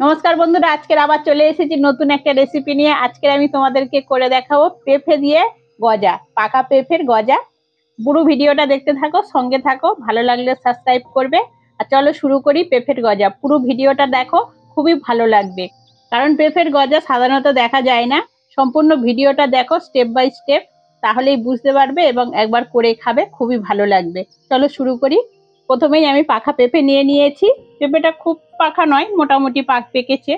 নমস্কার বন্ধুরা, আজকে আবার চলে এসেছি নতুন একটা রেসিপি নিয়ে। আজকে আমি তোমাদেরকে করে দেখাবো পেঁপে দিয়ে গজা, পাকা পেঁপের গজা। পুরো ভিডিওটা দেখতে থাকো, সঙ্গে থাকো, ভালো লাগলে সাবস্ক্রাইব করবে। আর চলো শুরু করি পেঁপের গজা। পুরো ভিডিওটা দেখো, খুবই ভালো লাগবে। কারণ পেঁপের গজা সাধারণত দেখা যায় না। সম্পূর্ণ ভিডিওটা দেখো স্টেপ বাই স্টেপ, তাহলেই বুঝতে পারবে এবং একবার করে খাবে, খুবই ভালো লাগবে। চলো শুরু করি। প্রথমেই আমি পাকা পেঁপে নিয়ে নিয়েছি। পেঁপেটা খুব পাকা নয়, মোটামুটি পেকেছে।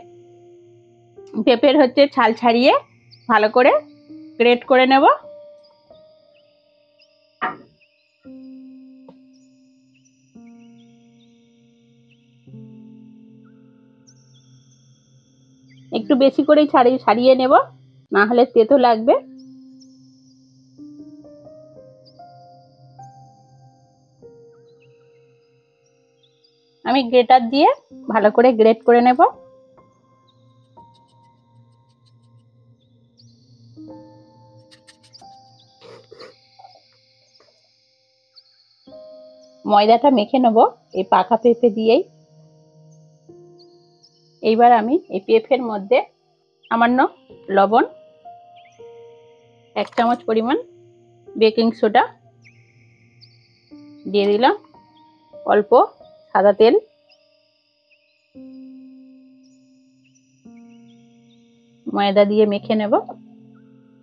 পেঁপের ছাল ছাড়িয়ে ভালো করে গ্রেট করে নেব। একটু বেশি করেই ছাড়িয়ে নেব, না হলে তেতো লাগবে। আমি গ্রেটার দিয়ে ভালো করে গ্রেট করে নেব। ময়দাটা মেখে নেব এই পাকা পেঁপে দিয়েই। এইবার আমি এই পেঁপের মধ্যে সামান্য লবণ, 1 চামচ পরিমাণ বেকিং সোডা দিয়ে দিলাম, অল্প সাদা তেল, ময়দা দিয়ে মেখে নেব।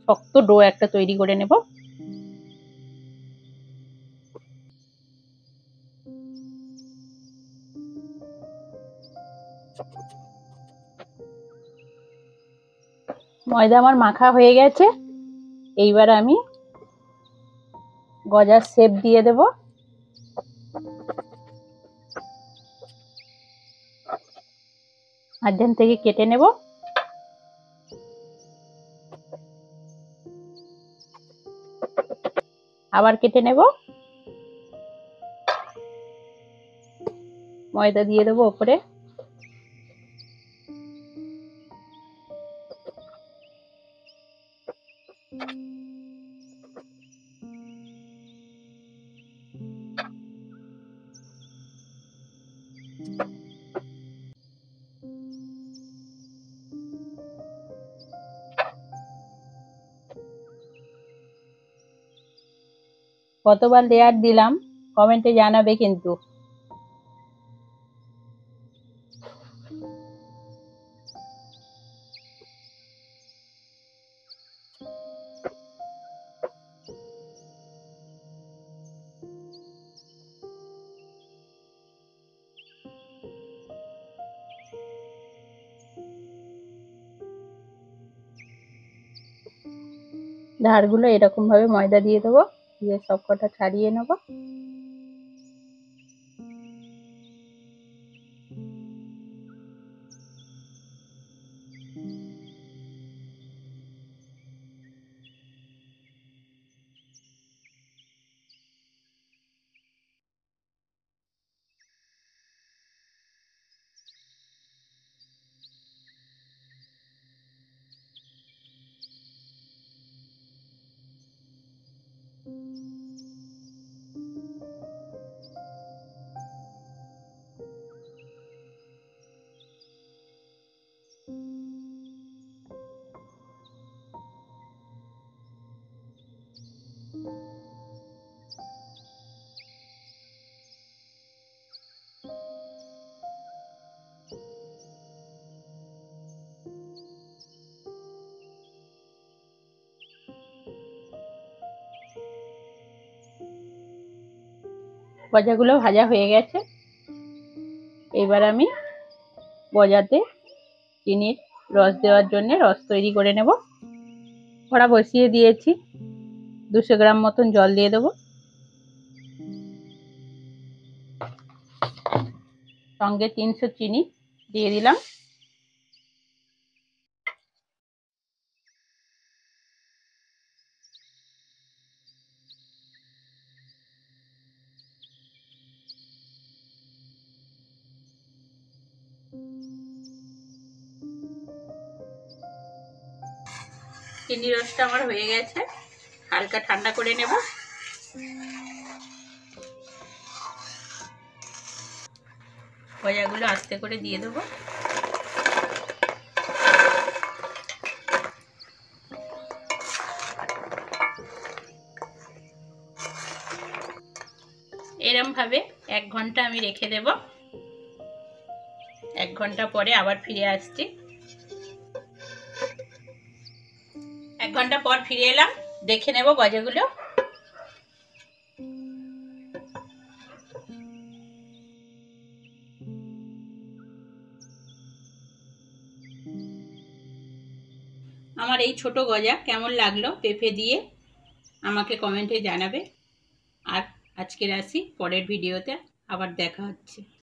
শক্ত ডো একটা তৈরি করে নেব। ময়দা আমার মাখা হয়ে গেছে। এইবার আমি গজার শেপ দিয়ে দেব। মাঝখান থেকে কেটে নেব। আবার কেটে নেব। ময়দা দিয়ে দেবো উপরে। কতবার লেয়ার দিলাম কমেন্টে জানাবে কিন্তু। ধারগুলো এরকম ভাবে ময়দা দিয়ে দেবো, দিয়ে সবকটা ছাড়িয়ে নেব। গজাগুলো ভাজা হয়ে গেছে। এবার আমি গজাতে চিনির রস দেওয়ার জন্য রস তৈরি করে নেব। কড়া বসিয়ে দিয়েছি, 200 গ্রাম মতন জল দিয়ে দেবো। সঙ্গে 300 চিনি দিয়ে দিলাম। চিনি রসটা আমার হয়ে গেছে, হালকা ঠান্ডা করে নেব। গজাগুলো আস্তে করে দিয়ে দেবো। এরম ভাবে 1 ঘন্টা আমি রেখে দেব। 1 ঘন্টা পরে আবার ফিরে আসছি। 1 ঘন্টা পর ফিরে এলাম, দেখে নেব গজাগুলো। আমার এই ছোট গজা কেমন লাগলো পেঁপে দিয়ে আমাকে কমেন্টে জানাবে। আর আজকের আসি, পরের ভিডিওতে আবার দেখা হচ্ছে।